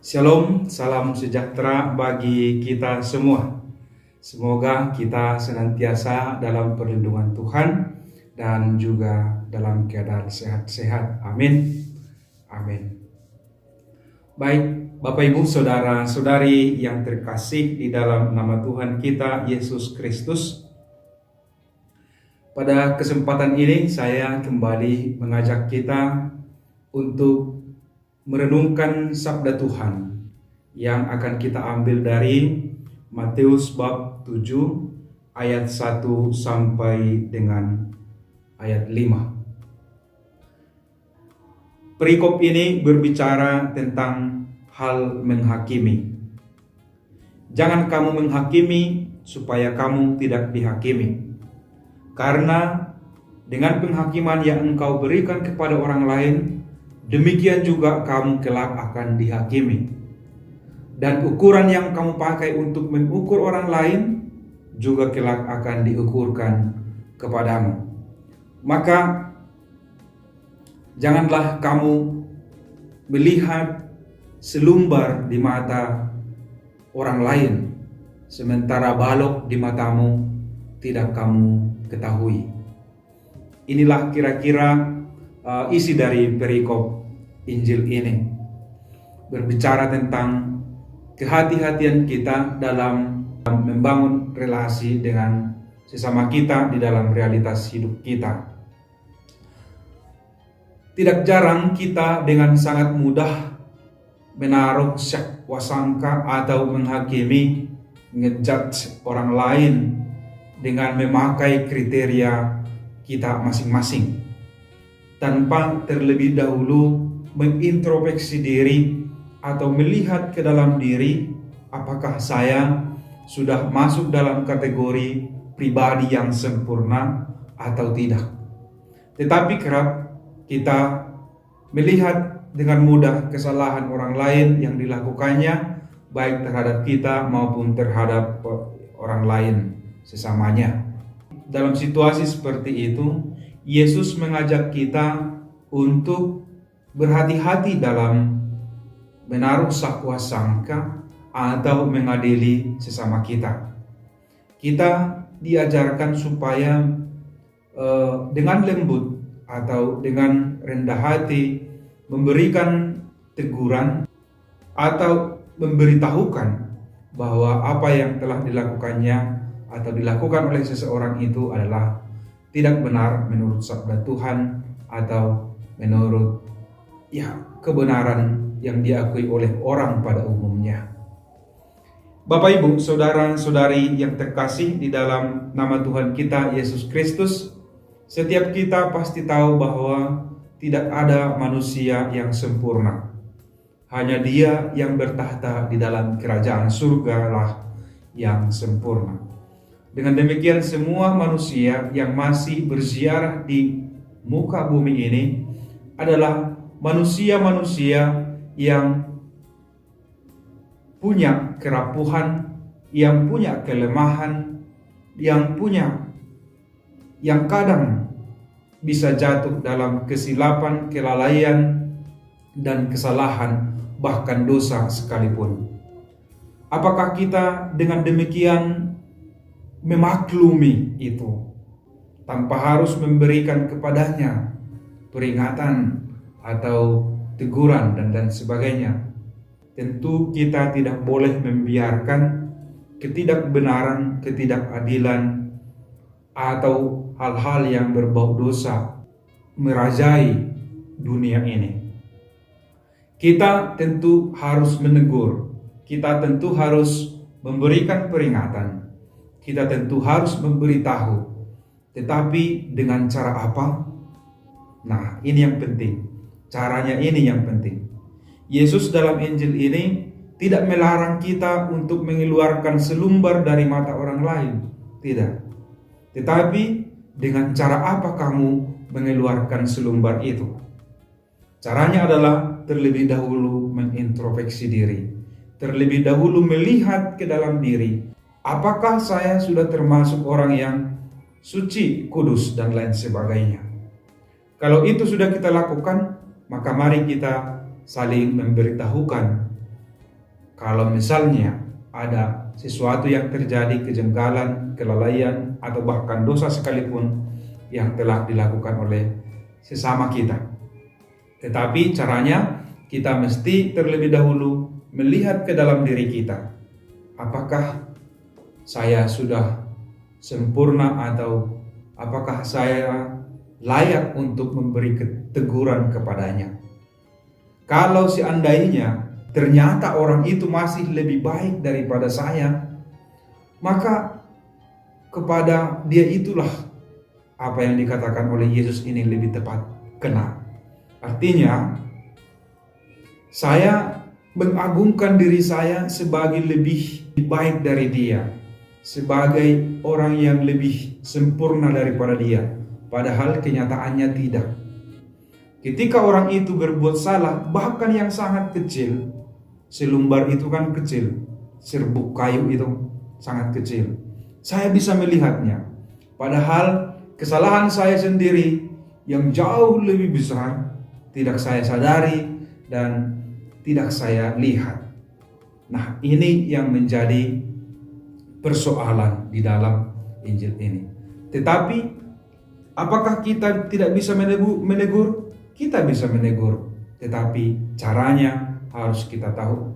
Shalom, salam sejahtera bagi kita semua. Semoga kita senantiasa dalam perlindungan Tuhan dan juga dalam keadaan sehat-sehat. Amin. Amin. Baik, Bapak Ibu, saudara-saudari yang terkasih di dalam nama Tuhan kita Yesus Kristus. Pada kesempatan ini saya kembali mengajak kita untuk merenungkan sabda Tuhan yang akan kita ambil dari Matius bab 7 ayat 1 sampai dengan ayat 5. Perikop ini berbicara tentang hal menghakimi. Jangan kamu menghakimi supaya kamu tidak dihakimi. Karena dengan penghakiman yang engkau berikan kepada orang lain, demikian juga kamu kelak akan dihakimi. Dan ukuran yang kamu pakai untuk mengukur orang lain juga kelak akan diukurkan kepadamu. Maka janganlah kamu melihat selumbar di mata orang lain, sementara balok di matamu tidak kamu ketahui. Inilah kira-kira isi dari perikop Injil ini, berbicara tentang kehati-hatian kita dalam membangun relasi dengan sesama kita di dalam realitas hidup kita. Tidak jarang kita dengan sangat mudah menaruh syak wasangka atau menghakimi, ngejudge orang lain dengan memakai kriteria kita masing-masing, tanpa terlebih dahulu mengintrospeksi diri atau melihat ke dalam diri, apakah saya sudah masuk dalam kategori pribadi yang sempurna atau tidak. Tetapi kerap kita melihat dengan mudah kesalahan orang lain yang dilakukannya, baik terhadap kita maupun terhadap orang lain sesamanya. Dalam situasi seperti itu, Yesus mengajak kita untuk berhati-hati dalam menaruh sangka atau mengadili sesama kita. Kita diajarkan supaya dengan lembut atau dengan rendah hati memberikan teguran atau memberitahukan bahwa apa yang telah dilakukannya atau dilakukan oleh seseorang itu adalah tidak benar menurut sabda Tuhan atau menurut kebenaran yang diakui oleh orang pada umumnya. Bapak Ibu, saudara-saudari yang terkasih di dalam nama Tuhan kita Yesus Kristus, setiap kita pasti tahu bahwa tidak ada manusia yang sempurna. Hanya Dia yang bertahta di dalam kerajaan surga lah yang sempurna. Dengan demikian, semua manusia yang masih berziarah di muka bumi ini adalah manusia-manusia yang punya kerapuhan, yang punya kelemahan, yang kadang bisa jatuh dalam kesilapan, kelalaian, dan kesalahan, bahkan dosa sekalipun. Apakah kita dengan demikian memaklumi itu tanpa harus memberikan kepadanya peringatan atau teguran dan sebagainya? Tentu kita tidak boleh membiarkan ketidakbenaran, ketidakadilan, atau hal-hal yang berbau dosa merajai dunia ini. Kita tentu harus menegur, kita tentu harus memberikan peringatan, kita tentu harus memberitahu. Tetapi dengan cara apa? Nah, ini yang penting. Caranya ini yang penting. Yesus dalam Injil ini tidak melarang kita untuk mengeluarkan selumbar dari mata orang lain. Tidak. Tetapi dengan cara apa kamu mengeluarkan selumbar itu? Caranya adalah terlebih dahulu mengintrospeksi diri. Terlebih dahulu melihat ke dalam diri. Apakah saya sudah termasuk orang yang suci, kudus, dan lain sebagainya? Kalau itu sudah kita lakukan, maka mari kita saling memberitahukan Kalau misalnya ada sesuatu yang terjadi, kejanggalan, kelalaian, atau bahkan dosa sekalipun yang telah dilakukan oleh sesama kita. Tetapi caranya kita mesti terlebih dahulu melihat ke dalam diri kita. Apakah saya sudah sempurna atau apakah saya layak untuk memberi teguran kepadanya? Kalau seandainya ternyata orang itu masih lebih baik daripada saya, maka kepada dia itulah apa yang dikatakan oleh Yesus ini lebih tepat kena. Artinya, saya mengagungkan diri saya sebagai lebih baik dari dia, sebagai orang yang lebih sempurna daripada dia, padahal kenyataannya tidak. Ketika orang itu berbuat salah, bahkan yang sangat kecil, selumbar itu kan kecil, serbuk kayu itu sangat kecil, saya bisa melihatnya. Padahal kesalahan saya sendiri yang jauh lebih besar tidak saya sadari dan tidak saya lihat. Nah, ini yang menjadi persoalan di dalam Injil ini. Tetapi apakah kita tidak bisa menegur? Kita bisa menegur, tetapi caranya harus kita tahu.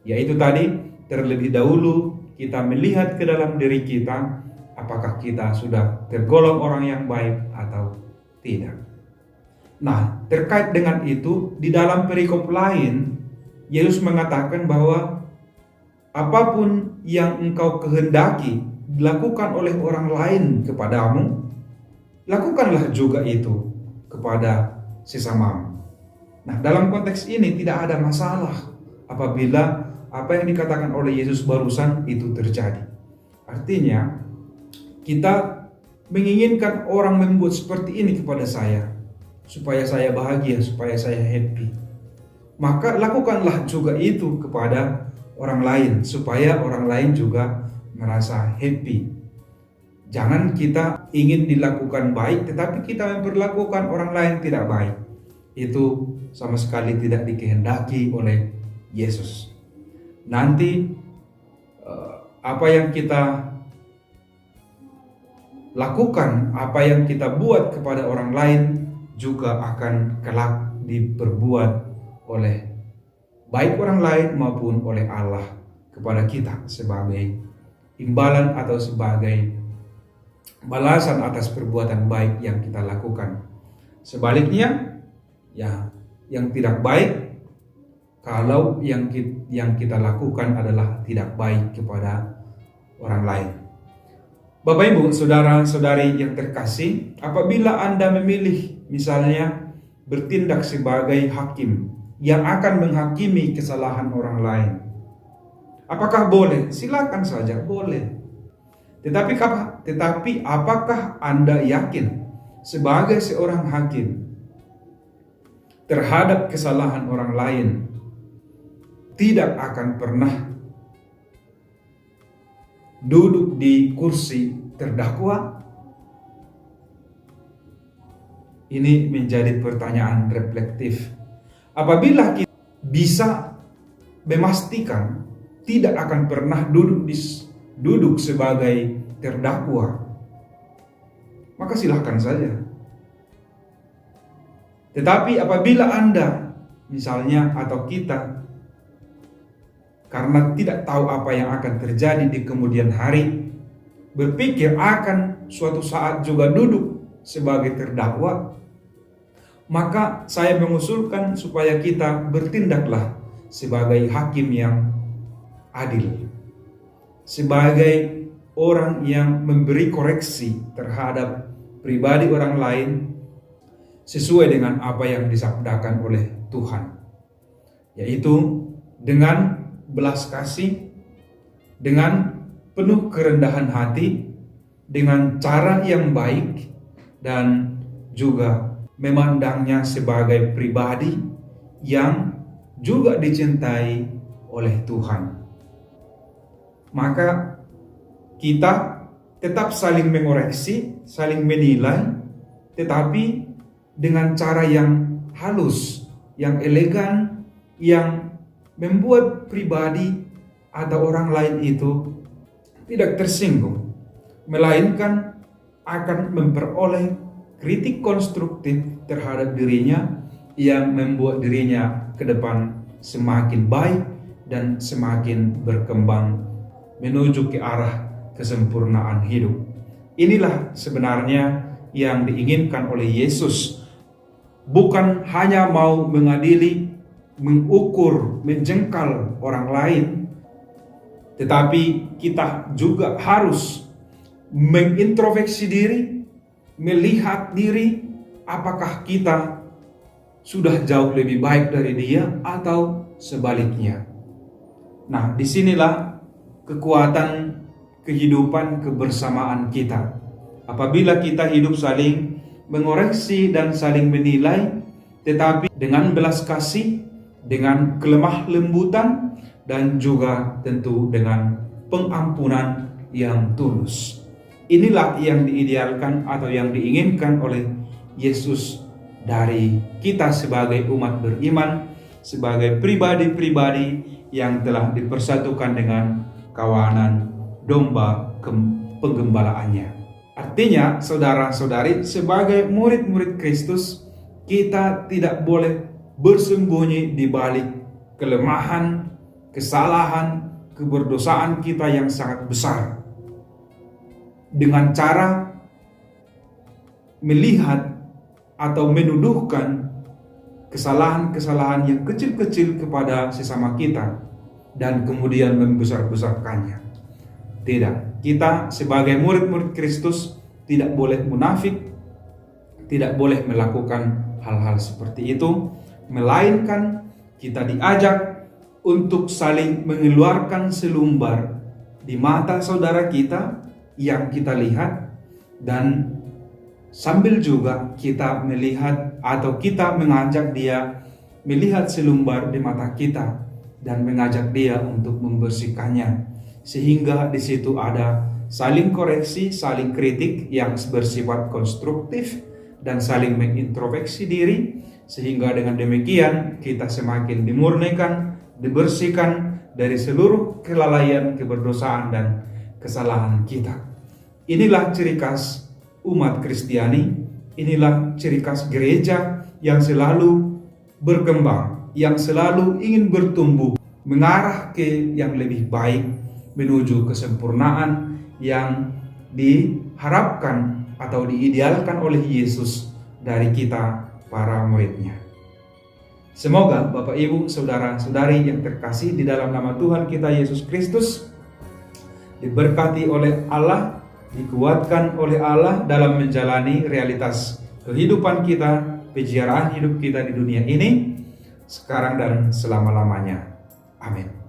Yaitu tadi, terlebih dahulu kita melihat ke dalam diri kita, apakah kita sudah tergolong orang yang baik atau tidak. Nah, terkait dengan itu, di dalam perikop lain, Yesus mengatakan bahwa apapun yang engkau kehendaki dilakukan oleh orang lain kepadamu, lakukanlah juga itu kepada sesamamu. Nah, dalam konteks ini tidak ada masalah apabila apa yang dikatakan oleh Yesus barusan itu terjadi. Artinya, kita menginginkan orang membuat seperti ini kepada saya, supaya saya bahagia, supaya saya happy. Maka lakukanlah juga itu kepada orang lain, supaya orang lain juga merasa happy. Jangan kita ingin dilakukan baik, tetapi kita memperlakukan orang lain tidak baik. Itu sama sekali tidak dikehendaki oleh Yesus. Nanti apa yang kita lakukan, apa yang kita buat kepada orang lain juga akan kelak diperbuat oleh baik orang lain maupun oleh Allah kepada kita sebagai imbalan atau sebagai balasan atas perbuatan baik yang kita lakukan. Sebaliknya, ya, yang tidak baik kalau yang kita lakukan adalah tidak baik kepada orang lain. Bapak Ibu, saudara-saudari yang terkasih, apabila Anda memilih misalnya bertindak sebagai hakim yang akan menghakimi kesalahan orang lain, apakah boleh? Silakan saja, boleh. Tetapi apakah Anda yakin sebagai seorang hakim terhadap kesalahan orang lain tidak akan pernah duduk di kursi terdakwa? Ini menjadi pertanyaan reflektif. Apabila kita bisa memastikan tidak akan pernah duduk sebagai terdakwa, maka silahkan saja. Tetapi apabila Anda misalnya atau kita karena tidak tahu apa yang akan terjadi di kemudian hari, berpikir akan suatu saat juga duduk sebagai terdakwa, maka saya mengusulkan supaya kita bertindaklah sebagai hakim yang adil, sebagai orang yang memberi koreksi terhadap pribadi orang lain sesuai dengan apa yang disabdakan oleh Tuhan, yaitu dengan belas kasih, dengan penuh kerendahan hati, dengan cara yang baik, dan juga memandangnya sebagai pribadi yang juga dicintai oleh Tuhan. Maka kita tetap saling mengoreksi, saling menilai, tetapi dengan cara yang halus, yang elegan, yang membuat pribadi atau orang lain itu tidak tersinggung, melainkan akan memperoleh kritik konstruktif terhadap dirinya yang membuat dirinya ke depan semakin baik dan semakin berkembang menuju ke arah kesempurnaan hidup. Inilah sebenarnya yang diinginkan oleh Yesus. Bukan hanya mau mengadili, mengukur, menjengkal orang lain, tetapi kita juga harus mengintrospeksi diri, melihat diri, apakah kita sudah jauh lebih baik dari dia atau sebaliknya. Nah, disinilah kekuatan kehidupan kebersamaan kita. Apabila kita hidup saling mengoreksi dan saling menilai, tetapi dengan belas kasih, dengan kelemah lembutan, dan juga tentu dengan pengampunan yang tulus. Inilah yang diidealkan atau yang diinginkan oleh Yesus dari kita sebagai umat beriman, sebagai pribadi-pribadi yang telah dipersatukan dengan kawanan domba penggembalaannya. Artinya, saudara-saudari, sebagai murid-murid Kristus, kita tidak boleh bersembunyi di balik kelemahan, kesalahan, keberdosaan kita yang sangat besar, dengan cara melihat atau menuduhkan kesalahan-kesalahan yang kecil-kecil kepada sesama kita dan kemudian membesar-besarkannya. Tidak, kita sebagai murid-murid Kristus tidak boleh munafik, tidak boleh melakukan hal-hal seperti itu, melainkan kita diajak untuk saling mengeluarkan selumbar di mata saudara kita yang kita lihat, dan sambil juga kita melihat atau kita mengajak dia melihat selumbar di mata kita dan mengajak dia untuk membersihkannya, sehingga di situ ada saling koreksi, saling kritik yang bersifat konstruktif dan saling mengintrospeksi diri, sehingga dengan demikian kita semakin dimurnikan, dibersihkan dari seluruh kelalaian, keberdosaan, dan kesalahan kita. Inilah ciri khas umat Kristiani, inilah ciri khas gereja yang selalu berkembang, yang selalu ingin bertumbuh, mengarah ke yang lebih baik, menuju kesempurnaan yang diharapkan atau diidealkan oleh Yesus dari kita, para muridnya. Semoga Bapak Ibu Saudara-saudari yang terkasih di dalam nama Tuhan kita Yesus Kristus diberkati oleh Allah, dikuatkan oleh Allah dalam menjalani realitas kehidupan kita, peziaraan hidup kita di dunia ini sekarang dan selama-lamanya. Amin.